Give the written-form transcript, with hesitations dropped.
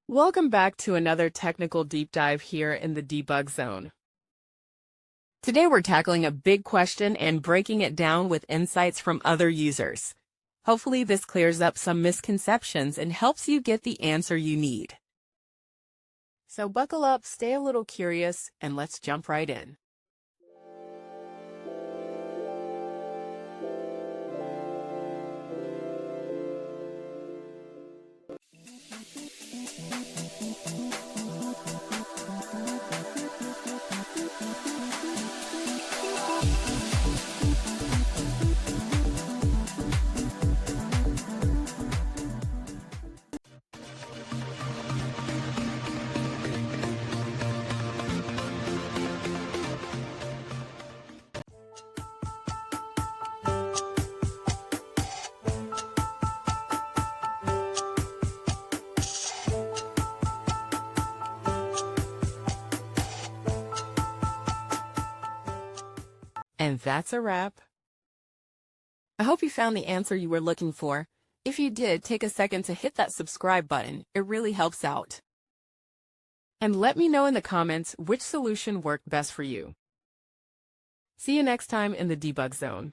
Welcome back to another technical deep dive here in the debug zone. Today we're tackling a big question and breaking it down with insights from other users. Hopefully this clears up some misconceptions and helps you get the answer you need. So buckle up, stay a little curious, and let's jump right in. And that's a wrap. I hope you found the answer you were looking for. If you did, take a second to hit that subscribe button. It really helps out. And let me know in the comments which solution worked best for you. See you next time in the debug zone.